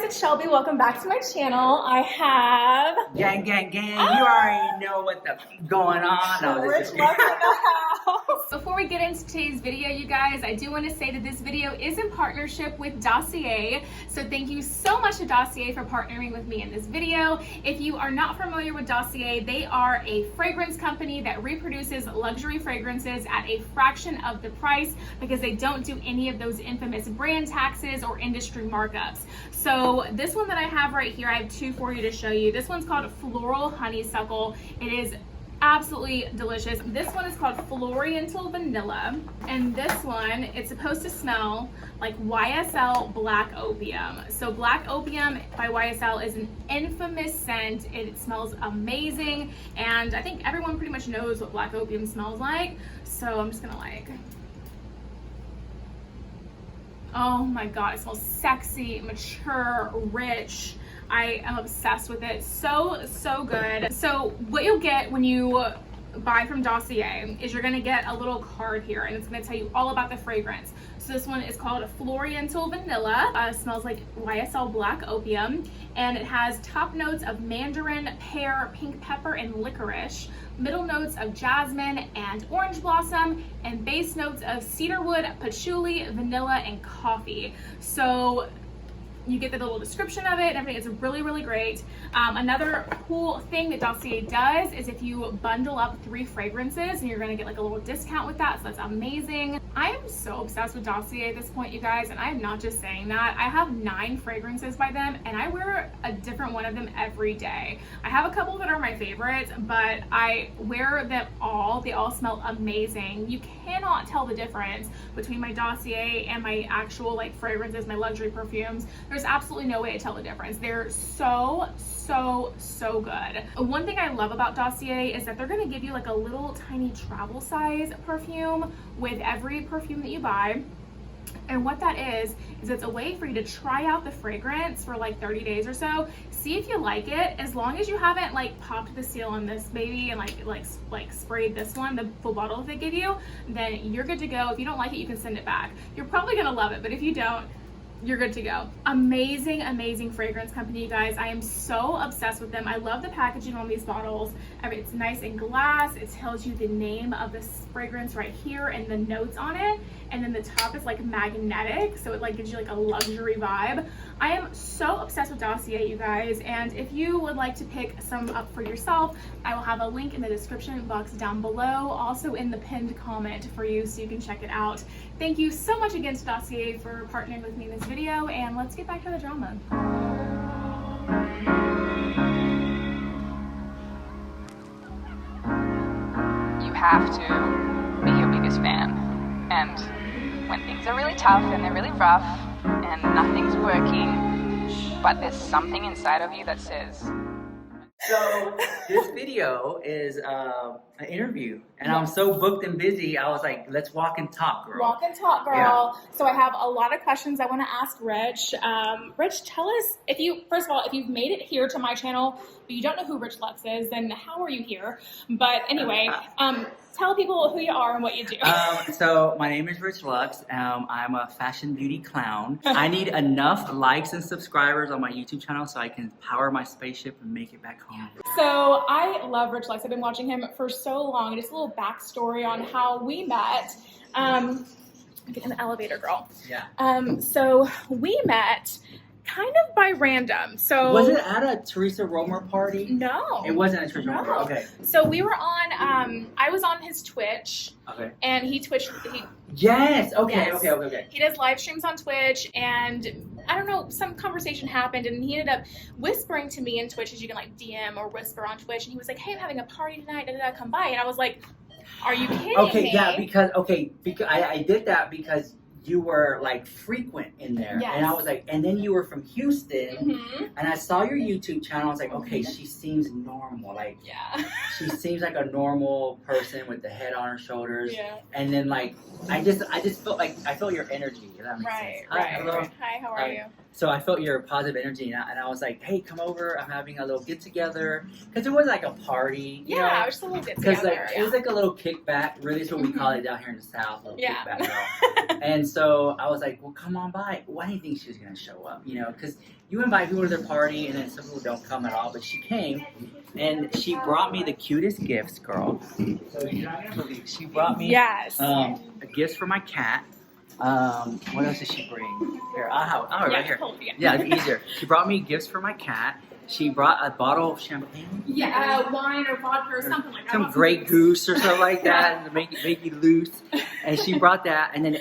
it's Shelby. Welcome back to my channel. I have... Gang, gang, gang. You already know what the going on. No, Rich Lux in the house. Before we get into today's video, you guys, I do want to say that this video is in partnership with Dossier. So thank you so much to Dossier for partnering with me in this video. If you are not familiar with Dossier, they are a fragrance company that reproduces luxury fragrances at a fraction of the price because they don't do any of those infamous brand taxes or industry markups. So this one that I have right here, I have two for you to show you. This one's called Floral Honeysuckle. It is absolutely delicious. This one is called Floriental Vanilla, and this one, it's supposed to smell like YSL Black Opium. So Black Opium by YSL is an infamous scent. It smells amazing, and I think everyone pretty much knows what Black Opium smells like. So I'm just gonna oh my god, it smells sexy, mature, rich. I am obsessed with it. So good. So what you'll get when you buy from Dossier is you're gonna get a little card here, and it's gonna tell you all about the fragrance. So this one is called Floriental Vanilla. Smells like YSL Black Opium, and it has top notes of mandarin, pear, pink pepper, and licorice, middle notes of jasmine and orange blossom, and base notes of cedarwood, patchouli, vanilla, and coffee. So you get the little description of it and everything. It's really great. Another cool thing that Dossier does is if you bundle up 3 fragrances, and you're gonna get like a little discount with that, so that's amazing. I am so obsessed with Dossier at this point, you guys, and I am not just saying that. I have 9 fragrances by them, and I wear a different one of them every day. I have a couple that are my favorites, but I wear them all. They all smell amazing. You cannot tell the difference between my Dossier and my actual like fragrances, my luxury perfumes. There's absolutely no way to tell the difference. They're so good. One thing I love about Dossier is that they're gonna give you like a little tiny travel size perfume with every perfume that you buy. And what that is it's a way for you to try out the fragrance for like 30 days or so. See if you like it. As long as you haven't like popped the seal on this baby and like sprayed this one, the full bottle that they give you, then you're good to go. If you don't like it, you can send it back. You're probably gonna love it, but if you don't, you're good to go. Amazing fragrance company, you guys. I am so obsessed with them. I love the packaging on these bottles. It's nice in glass. It tells you the name of this fragrance right here and the notes on it. And then the top is like magnetic, so it like gives you like a luxury vibe. I am so obsessed with Dossier, you guys. And if you would like to pick some up for yourself, I will have a link in the description box down below, also in the pinned comment for you, so you can check it out. Thank you so much again to Dossier for partnering with me in this video, and let's get back to the drama. You have to be your biggest fan. And when things are really tough and they're really rough and nothing's working, but there's something inside of you that says... So this video is an interview, and I'm so booked and busy. I was like, let's walk and talk, girl. Walk and talk, girl. Yeah. So I have a lot of questions I want to ask Rich. Rich, tell us, first of all, if you've made it here to my channel, but you don't know who Rich Lux is, then how are you here? But anyway, tell people who you are and what you do. So my name is Rich Lux. I'm a fashion beauty clown. I need enough likes and subscribers on my YouTube channel so I can power my spaceship and make it back home. So I love Rich Lux. I've been watching him for so long. Just a little backstory on how we met. Get in the elevator, girl. Yeah. So we met kind of by random. So was it at a Teresa Romer party? No. It wasn't a Teresa Romer. Okay. So we were on I was on his Twitch. Okay. And he Twitched Yes. Okay. Yes. Okay. He does live streams on Twitch, and I don't know, some conversation happened, and he ended up whispering to me in Twitch, as you can like DM or whisper on Twitch, and he was like, "Hey, I'm having a party tonight, come by." And I was like, "Are you kidding me?" Yeah, because I did that because you were like frequent in there. Yes. And I was like, and then you were from Houston, Mm-hmm. and I saw your YouTube channel. I was like, okay, she seems normal. Like, yeah, she seems like a normal person with the head on her shoulders. Yeah. And then like, I just felt like I felt your energy. If that makes sense. Right. Hello. Hi, how are you? So I felt your positive energy, and I was like, hey, come over. I'm having a little get together, because it was like a party. You know? It was just a little get Because together. like, it was like a little kickback. Really, is what we call it down here in the South. A little kickback. And so I was like, well, come on by. Well, I didn't think she was going to show up, you know, because you invite people to their party and then some people don't come at all. But she came and she brought me the cutest gifts, girl. So you're not going to believe. She brought me Yes. a gift for my cat. What else did she bring? Here, I'll have it right here. Yeah, it's easier. She brought me gifts for my cat. She brought a bottle of champagne. Yeah, wine or vodka or something like that. Some Grey Goose or something like that to make you loose. And she brought that, and then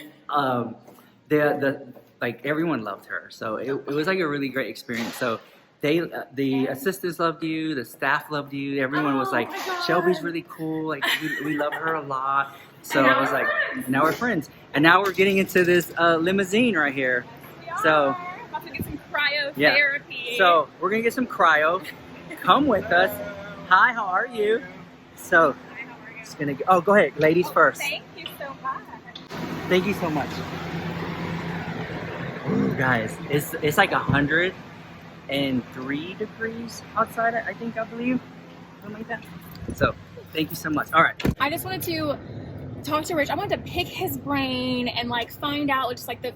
the like everyone loved her. So it was like a really great experience. So the assistants loved you, the staff loved you. Everyone was like, Shelby's really cool. Like we love her a lot. So I was like, now we're friends. And now we're getting into this limousine right here. So about to get some cryotherapy. yeah. So we're gonna get some cryo. Come with us. Hi, how are you? So it's gonna go ahead, ladies first. Thank you so much. Thank you so much. Ooh, guys, it's like 103 degrees outside. I believe, something like that. So thank you so much. All right. I just wanted to talk to Rich. I wanted to pick his brain and like find out just like the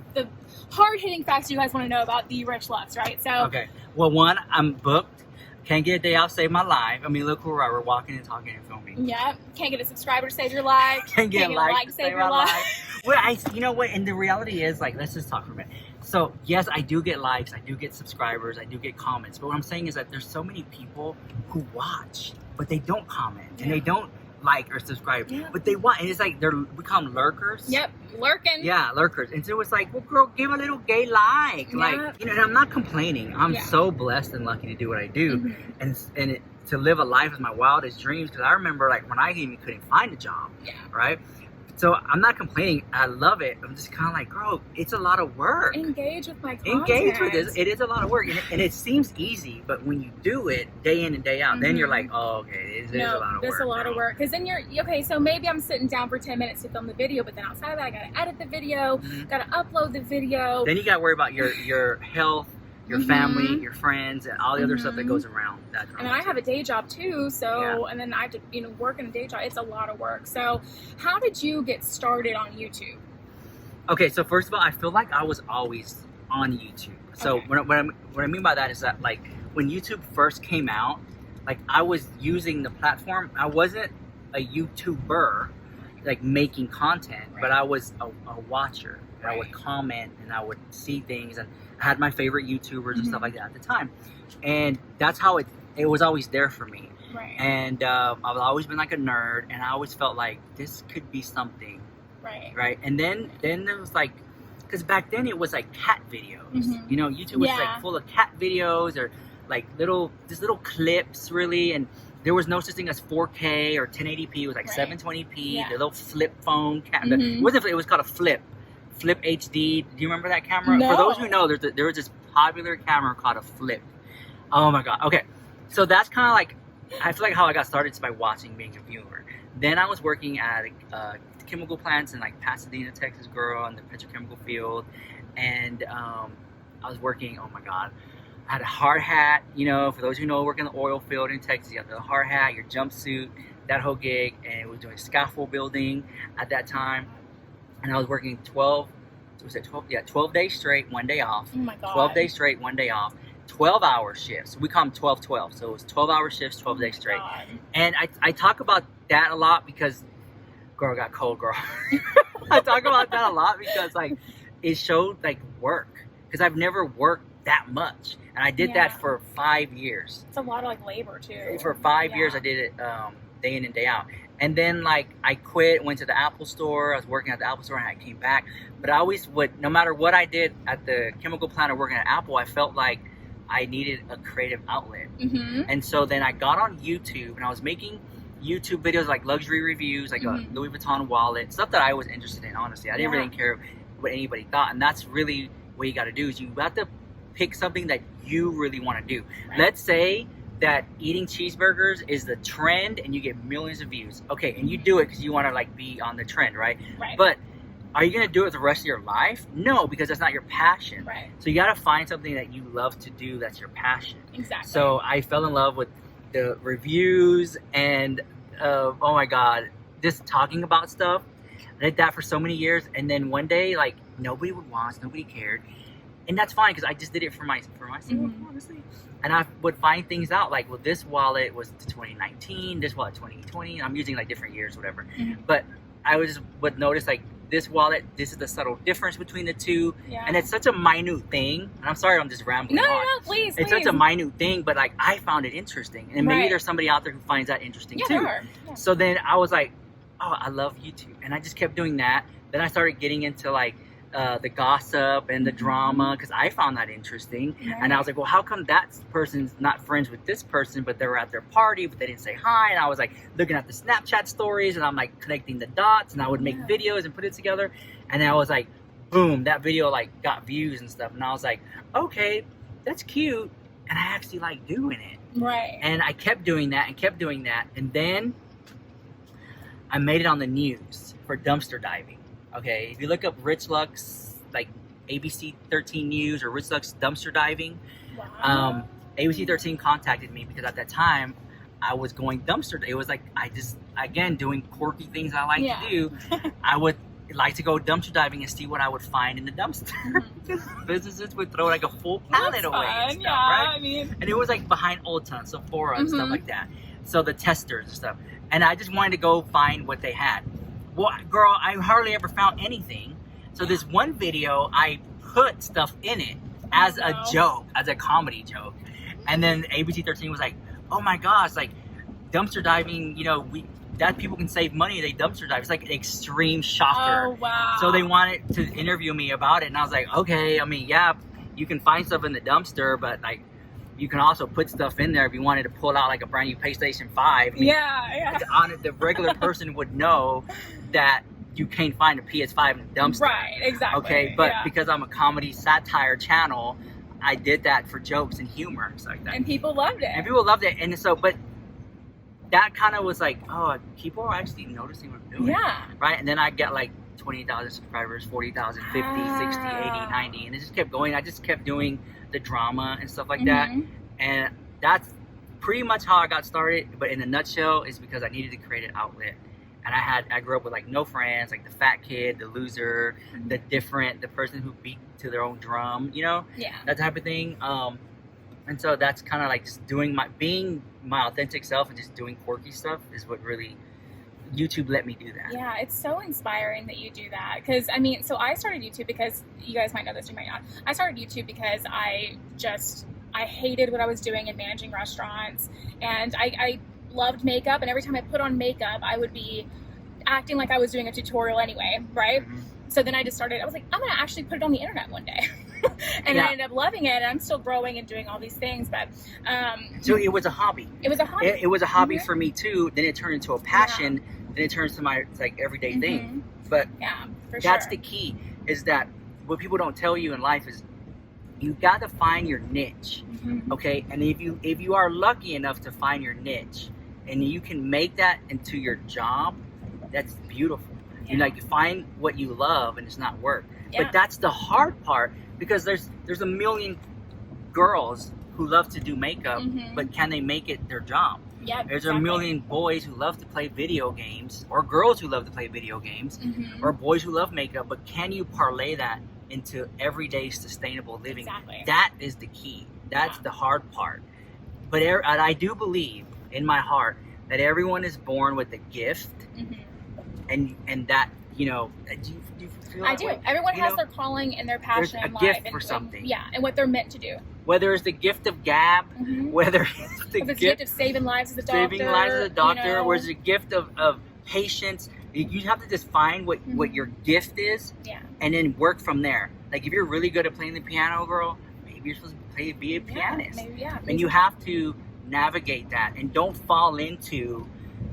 hard-hitting facts you guys want to know about the Rich Lux, right? So okay. Well, one, I'm booked. Can't get a day off, save my life. I mean, look where we're walking and talking and filming. yeah, can't get a subscriber to save your life. Can't get a like to save your life. Well, you know what? And the reality is, like, let's just talk for a minute. So, yes, I do get likes, I do get subscribers, I do get comments. But what I'm saying is that there's so many people who watch, but they don't comment and they don't like or subscribe, but they want. And it's like we call them lurkers. Yep, lurking. Yeah, lurkers. And so it's like, well, girl, give a little gay like. Yeah. Like, you know, and I'm not complaining. I'm so blessed and lucky to do what I do, and to live a life is my wildest dreams. Because I remember, like, when I even couldn't find a job, right? So I'm not complaining. I love it. I'm just kind of like, girl, it's a lot of work. Engage with my content. Engage with this. It is a lot of work, and it seems easy, but when you do it day in and day out, then you're like, oh, okay, it is a lot of work. It's a lot of work. Because then you're okay. So maybe I'm sitting down for 10 minutes to film the video, but then outside of that, I gotta edit the video, gotta upload the video. Then you gotta worry about your health, your family, your friends, and all the other stuff that goes around that. And I have a day job too, so and then I have to work in a day job. It's a lot of work. So how did you get started on YouTube? Okay, so first of all, I feel like I was always on YouTube. So what I mean by that is that, like, when YouTube first came out, like, I was using the platform. I wasn't a YouTuber, like, making content, but I was a watcher. And I would comment and I would see things, and I had my favorite YouTubers and stuff like that at the time. And that's how it was always there for me. Right. And I've always been like a nerd, and I always felt like this could be something. Right. And then it was like, because back then it was like cat videos. You know, YouTube was like full of cat videos, or like little clips, really. And there was no such thing as 4K or 1080p. It was like 720p. The little flip phone camera. It was called a Flip HD. Do you remember that camera? No. For those who know, there was this popular camera called a Flip. Oh my god. Okay, so that's kind of like, I feel like how I got started is by watching, being a viewer. Then I was working at chemical plants in like Pasadena, Texas, girl, in the petrochemical field, and I was working. Oh my god. I had a hard hat, you know, for those who know, work in the oil field in Texas, you have the hard hat, your jumpsuit, that whole gig, and it was doing scaffold building at that time. And I was working 12 days straight, 1 day off. Oh my god. 12 days straight, 1 day off. 12-hour shifts. We call them 12-12. So it was 12-hour shifts, 12 days straight. God. And I talk about that a lot because, girl, got cold, girl. I talk about that a lot because, like, it showed, like, work. Because I've never worked that much. And I did that for 5 years. It's a lot of, like, labor, too. For 5 years, I did it day in and day out. And then, like, I quit, went to the Apple store. I was working at the Apple store, and I came back. But I always would, no matter what I did at the chemical plant or working at Apple, I felt like I needed a creative outlet. And so then I got on YouTube, and I was making YouTube videos, like luxury reviews, like a Louis Vuitton wallet, stuff that I was interested in, honestly. I didn't really care what anybody thought. And that's really what you got to do, is you have to pick something that you really want to do. Let's say that eating cheeseburgers is the trend and you get millions of views. Okay, and you do it because you want to, like, be on the trend, right? But are you going to do it the rest of your life? No, because that's not your passion. So you got to find something that you love to do that's your passion. Exactly. So I fell in love with the reviews and, oh my God, just talking about stuff. did that for so many years, and then one day, like, nobody would watch, nobody cared, and that's fine because I just did it for myself, honestly. And I would find things out, like, well, this wallet was 2019, this wallet 2020. I'm using like different years, whatever. But I would notice, like, this wallet, this is the subtle difference between the two, and it's such a minute thing. And I'm sorry, I'm just rambling on. No, please. It's such a minute thing, but like I found it interesting, and maybe there's somebody out there who finds that interesting too. Yeah. So then I was like, oh, I love YouTube, and I just kept doing that. Then I started getting into like the gossip and the drama because I found that interesting, and I was like, well, how come that person's not friends with this person, but they were at their party, but they didn't say hi? And I was like looking at the Snapchat stories, and I'm like connecting the dots, and I would make videos and put it together, and then I was like, boom, that video like got views and stuff, and I was like, okay, that's cute, and I actually like doing it. Right. And I kept doing that and kept doing that, and then I made it on the news for dumpster diving. Okay, if you look up Rich Lux, like ABC 13 News or Rich Lux dumpster diving, ABC 13 contacted me because at that time I was going dumpster. It was like I just, again, doing quirky things I like to do. I would like to go dumpster diving and see what I would find in the dumpster. Because businesses would throw like a full planet away and stuff, right? I mean, and it was like behind Old Town, Sephora and stuff like that. So the testers and stuff. And I just wanted to go find what they had. Well, girl, I hardly ever found anything. So this one video, I put stuff in it as a joke, as a comedy joke. And then ABC 13 was like, oh my gosh, like dumpster diving, you know, that people can save money, they dumpster dive. It's like an extreme shocker. Oh, wow. So they wanted to interview me about it. And I was like, okay, I mean, yeah, you can find stuff in the dumpster, but like, you can also put stuff in there if you wanted to pull out like a brand new PlayStation 5. I mean, the regular person would know that you can't find a PS5 in a dumpster. Right, exactly. Okay, but because I'm a comedy satire channel, I did that for jokes and humor and stuff like that. And people loved it. And so, but that kind of was like, oh, people are actually noticing what I'm doing. Yeah. Right? And then I get like 20,000 subscribers, 40,000, 50, 60, 80, 90. And it just kept going. I just kept doing the drama and stuff like that. And that's pretty much how I got started. But in a nutshell, it's because I needed to create an outlet. And I grew up with like no friends, like the fat kid, the loser, the person who beat to their own drum, you know? Yeah. That type of thing. And so that's kind of like just being my authentic self and just doing quirky stuff is what really, YouTube let me do that. Yeah, it's so inspiring that you do that. Because, I mean, so I started YouTube because, you guys might know this, you might not. I started YouTube because I hated what I was doing in managing restaurants. And I loved makeup. And every time I put on makeup, I would be acting like I was doing a tutorial anyway, right? So then I just started, I was like, I'm going to actually put it on the internet one day. And I ended up loving it. And I'm still growing and doing all these things. But so it was a hobby. It was a hobby. It was a hobby for me too. Then it turned into a passion. Then it turns to my like everyday thing. But that's the key, is that what people don't tell you in life is you got to find your niche. Okay? And if you are lucky enough to find your niche and you can make that into your job, that's beautiful. You like find what you love and it's not work. But that's the hard part, because there's a million girls who love to do makeup, but can they make it their job? Yeah, there's a million boys who love to play video games, or girls who love to play video games, or boys who love makeup, but can you parlay that into everyday sustainable living? Exactly. That is the key. That's the hard part. But I do believe in my heart that everyone is born with a gift, and that, you know, do you feel I do. way? Everyone has their calling and their passion in life. There's a gift for something. And what they're meant to do. Whether it's the gift of gab, whether it's the gift of saving lives as a doctor. Saving lives as a doctor, you know. or it's a gift of patience. You have to just find what your gift is, and then work from there. Like if you're really good at playing the piano, girl, maybe you're supposed to be a pianist. Maybe, and you have to navigate that, and don't fall into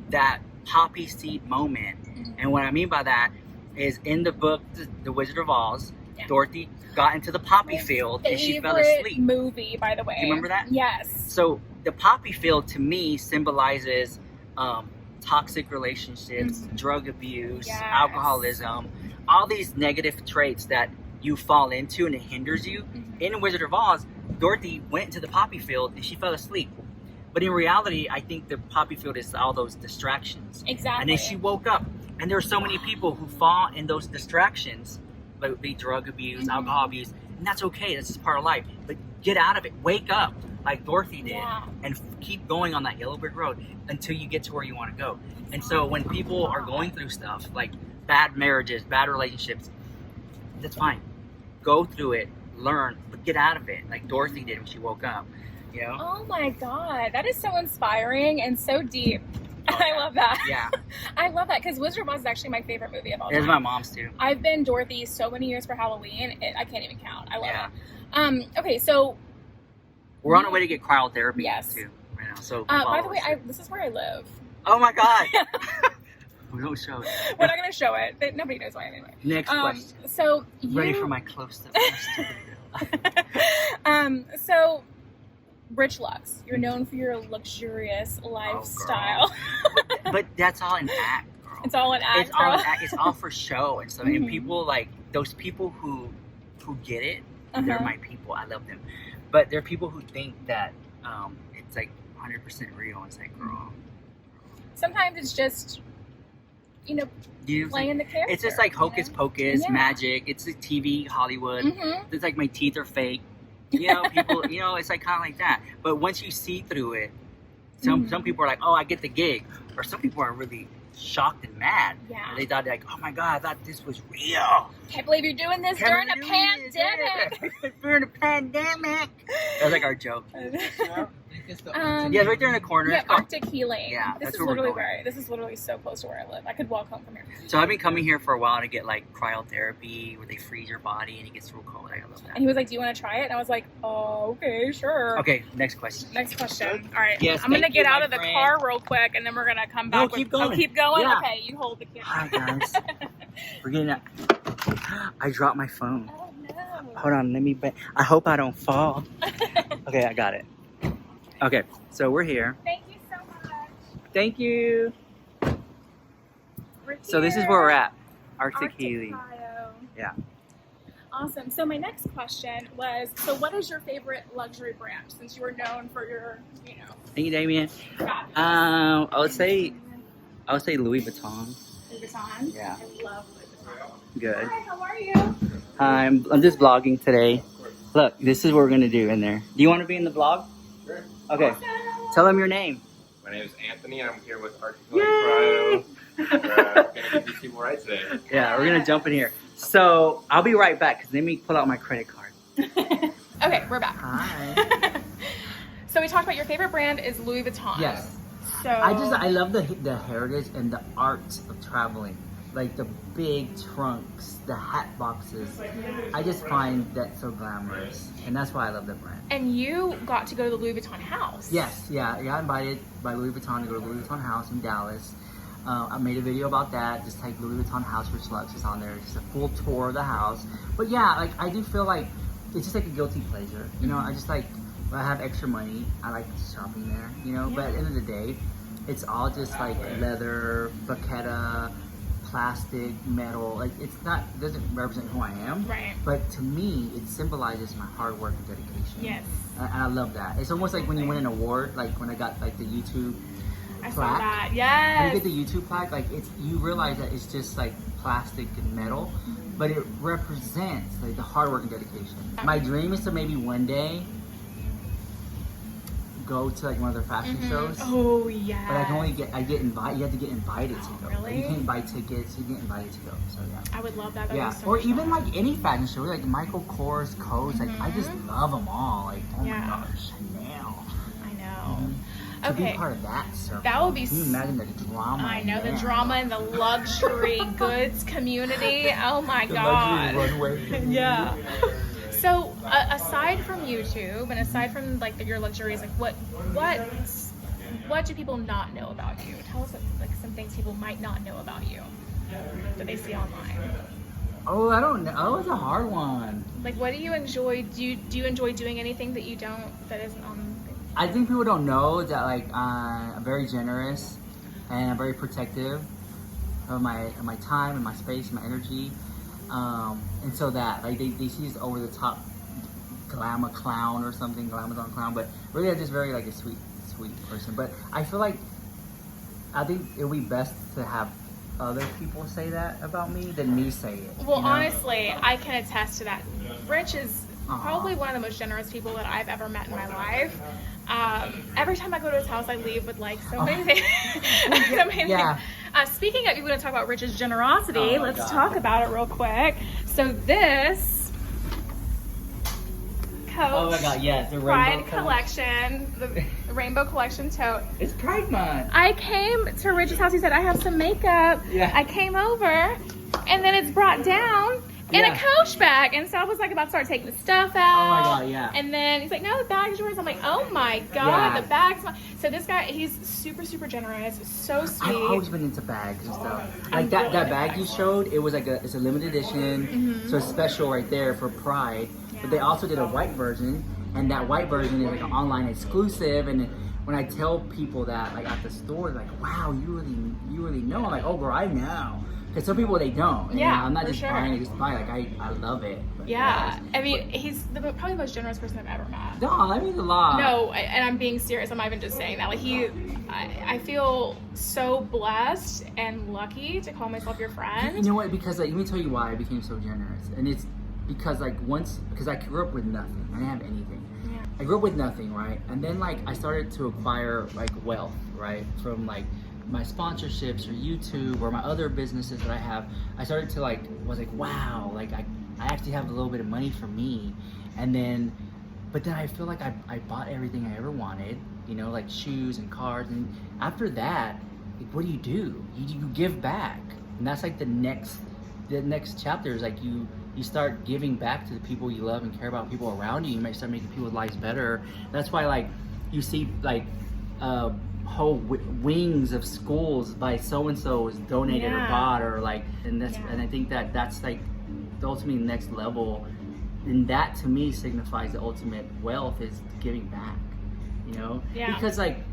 that poppy seed moment. And what I mean by that is, in the book The Wizard of Oz, Dorothy got into the poppy field and she fell asleep. Movie, by the way. You remember that? Yes. So the poppy field to me symbolizes toxic relationships, drug abuse, alcoholism, all these negative traits that you fall into and it hinders you. In Wizard of Oz, Dorothy went to the poppy field and she fell asleep. But in reality, I think the poppy field is all those distractions. Exactly. And then she woke up. And there are so many people who fall in those distractions, like be drug abuse, alcohol abuse, and that's okay. That's just part of life. But get out of it. Wake up, like Dorothy did, and keep going on that yellow brick road until you get to where you want to go. And so when people are going through stuff like bad marriages, bad relationships, that's fine. Go through it, learn, but get out of it, like Dorothy did when she woke up. You know? Oh my God, that is so inspiring and so deep. I love that. Yeah. I love that because Wizard of Oz is actually my favorite movie of all time. It's my mom's too. I've been Dorothy so many years for Halloween. I can't even count. I love it. Okay, so we're on our way to get cryotherapy too right now. So by the way, this is where I live. Oh my God. We don't show it. We're not going to show it. Nobody knows why anyway. Next question. So ready for my close-up. So Rich Lux, you're known for your luxurious lifestyle. But that's all an act, girl. It's all an act. It's all an act. It's all for show and stuff. And people like those people who get it. They're my people. I love them. But there are people who think that it's like 100% real. It's like, girl. Sometimes it's just, playing the character. It's just like hocus pocus, magic. It's like TV, Hollywood. It's like my teeth are fake. People, it's like kind of like that. But once you see through it, some people are like, oh, I get the gig. Or some people are really shocked and mad. Yeah. They thought like, oh my God, I thought this was real. Can't believe you're doing this during a pandemic. During a pandemic. That's like our joke. Yeah, right there in the corner. Yeah, Arctic Healing. Yeah, this is literally so close to where I live. I could walk home from here. So I've been coming here for a while to get like cryotherapy where they freeze your body and it gets real cold. I love that. And he was like, do you want to try it? And I was like, oh, okay, sure. Okay, next question. All right. Yes, I'm going to get out of the car real quick and then we're going to come back. No, keep going. Oh, keep going? Yeah. Okay, you hold the camera. Hi, guys. We're getting out. I dropped my phone. Oh, no. Hold on, let me I hope I don't fall. Okay, I got it. Okay, so we're here. Thank you so much. Thank you. So this is where we're at. Arctic Healing. Yeah. Awesome. So my next question was, so what is your favorite luxury brand since you were known for your, Thank you, Damien. I would say Louis Vuitton. Louis Vuitton? Yeah. I love Louis Vuitton. Good. Hi, how are you? Hi, I'm just vlogging today. Look, this is what we're gonna do in there. Do you want to be in the vlog? Sure. Okay. Awesome. Tell them your name. My name is Anthony. I'm here with Hardhitting Facts. We're gonna give these people right today. Yeah, we're gonna jump in here. So I'll be right back because let me pull out my credit card. Okay, we're back. Hi. So we talked about your favorite brand is Louis Vuitton. Yes. So I love the heritage and the art of traveling. Like the big trunks, the hat boxes. I just find that so glamorous. And that's why I love the brand. And you got to go to the Louis Vuitton house. Yes, yeah. I got invited by Louis Vuitton to go to the Louis Vuitton house in Dallas. I made a video about that. Just like Louis Vuitton house, Rich Lux is on there. Just a full tour of the house. But yeah, like I do feel like it's just like a guilty pleasure. I just like, when I have extra money, I like shopping there, But at the end of the day, it's all just like leather, vachetta, plastic, metal. Like it doesn't represent who I am. Right. But to me, it symbolizes my hard work and dedication. Yes. And I love that. It's almost like when you win an award, like when I got like the YouTube I plaque. saw that. Yes. When you get the YouTube plaque, like you realize that it's just like plastic and metal, but it represents like the hard work and dedication. My dream is to maybe one day go to like one of their fashion shows. Oh yeah. But I can only get invited. You have to get invited to go. Really? Like, you can't buy tickets. You get invited to go. So yeah. I would love that. Yeah. So Or much even fun. like any fashion show, like Michael Kors, Coach. Like I just love them all. Like oh Yeah. my gosh, Chanel. I know. To Okay. be part of that circle. That would be. Can you imagine the drama? I know the there? drama in the luxury goods community. Oh my The god. luxury runway. Yeah. So aside from YouTube and aside from like your luxuries, like what do people not know about you? Tell us like some things people might not know about you that they see online. Oh, I don't know. Oh, it's a hard one. Like what do you enjoy? Do you enjoy doing anything that isn't on? I think people don't know that like I'm very generous and I'm very protective of my time and my space and my energy. And so that like they see this over the top glamour clown or something, glamazon clown, but really I'm just very like a sweet person. But I feel like I think it would be best to have other people say that about me than me say it. Well, you know? honestly, I can attest to that. Rich is Aw. probably one of the most generous people that I've ever met in my life. Every time I go to his house, I leave with like so many things. So many Yeah. things. Speaking of, you're going to talk about Rich's generosity. Oh my Let's God. talk about it real quick. So this coat, Oh my God, yes, the Pride rainbow collection, the Rainbow Collection tote. It's Pride Month. I came to Rich's house. He said, I have some makeup. Yeah. I came over, and then it's brought down in a Coach bag. And so I was like about to start taking the stuff out. Oh my God, yeah. And then he's like, no, the bag's yours. I'm like, oh my God, Yeah. the bag's mine. So this guy, he's super, super generous. So sweet. I've always been into bags and stuff. Like that bag you showed, it was like it's a limited edition, so it's special right there for Pride. But they also did a white version, and that white version is like an online exclusive. And when I tell people that, like at the store, they're like, wow, you really know. I'm like, oh, girl, I know. Because some people they don't. And, Yeah, you know, I'm not for just sure. buying it just to buy. Like I love it. But, Yeah. I mean, he's probably the most generous person I've ever met. No, that means a lot. No, and I'm being serious. I'm not even just saying that. Like I feel so blessed and lucky to call myself your friend. You know what? Because like, let me tell you why I became so generous. And it's because like because I grew up with nothing. I didn't have anything. Yeah. I grew up with nothing, right? And then like I started to acquire like wealth, right? From like my sponsorships or YouTube or my other businesses that I have. I started to was like, wow, like I actually have a little bit of money for me. And then, but then I feel like I bought everything I ever wanted, you know, like shoes and cars. And after that, like, what do? You give back. And that's like the next chapter is like you start giving back to the people you love and care about, people around you. You might start making people's lives better. That's why like you see like whole wings of schools by so-and-so is donated or bought or like, and I think that's like the ultimate next level. And that to me signifies the ultimate wealth is giving back, you know? Yeah. Because like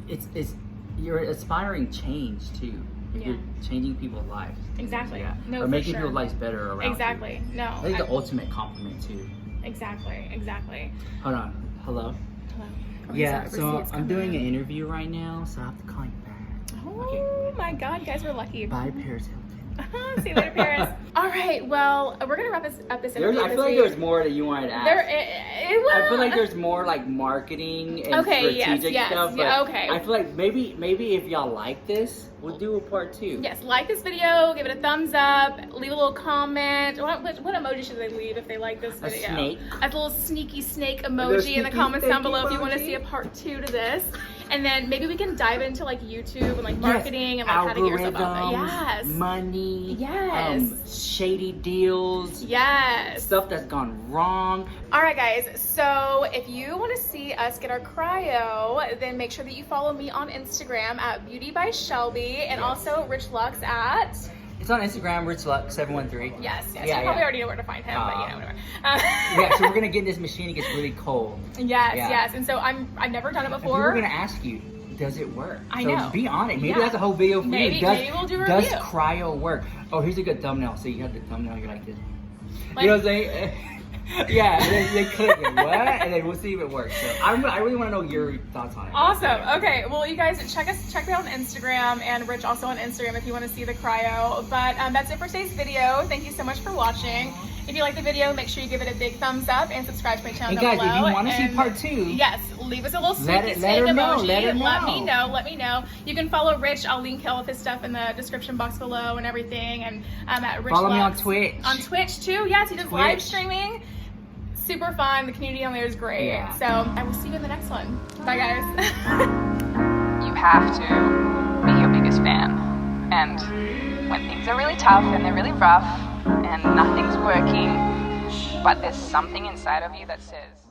it's you're inspiring change too. Yeah. You're changing people's lives. Exactly. Yeah. No, or for making sure. people's lives better around Exactly. you. No. I think the ultimate compliment too. Exactly. Hold on. Hello? Hello. Yeah, so I'm doing an interview right now, so I have to call you back. Oh my God, you guys were lucky. Bye, Paris Hilton. See you later, Paris. All right, well, we're gonna wrap up this interview. I feel like there's more that you wanted to ask. I feel like there's more like marketing and strategic stuff. But okay. I feel like maybe if y'all like this, we'll do a part 2. Yes, like this video, give it a thumbs up, leave a little comment. What emoji should they leave if they like this video? A snake. A little sneaky snake emoji in the comments down below if you want to see a part 2 to this. And then maybe we can dive into like YouTube and like marketing and like how to get yourself out there. Yes. Money. Yes. Shady deals. Yes. Stuff that's gone wrong. All right, guys. So if you want to see us get our cryo, then make sure that you follow me on Instagram at Beauty by Shelby and also Rich Lux at. It's on Instagram, RichLux713. Yes. You probably already know where to find him, but whatever. Yeah, so we're gonna get in this machine. It gets really cold. Yes. And so I've never done it And before. we were gonna ask you, does it work? I so know. Be on it. Maybe that's a whole video for maybe, you. Maybe we'll do a Does review. cryo work? Oh, here's a good thumbnail. So you have the thumbnail. You're like this. Like, you know what I'm saying? Yeah, and then they click it. What? And then we'll see if it works. So I really want to know your thoughts on it. Awesome. Okay. Well, you guys check me out on Instagram and Rich also on Instagram if you want to see the cryo. But that's it for today's video. Thank you so much for watching. If you like the video, make sure you give it a big thumbs up and subscribe to my channel And guys, down below. if you want to see part 2, yes, leave us a little let sneaky her snake know, emoji. let her know. Let me know. You can follow Rich. I'll link all of his stuff in the description box below and everything. And at Rich follow me on Lux. Twitch. On Twitch too. Yes, he does live streaming. Super fun. The community on there is great. Yeah. So I will see you in the next one. Bye, guys. You have to be your biggest fan. And when things are really tough and they're really rough and nothing's working, but there's something inside of you that says,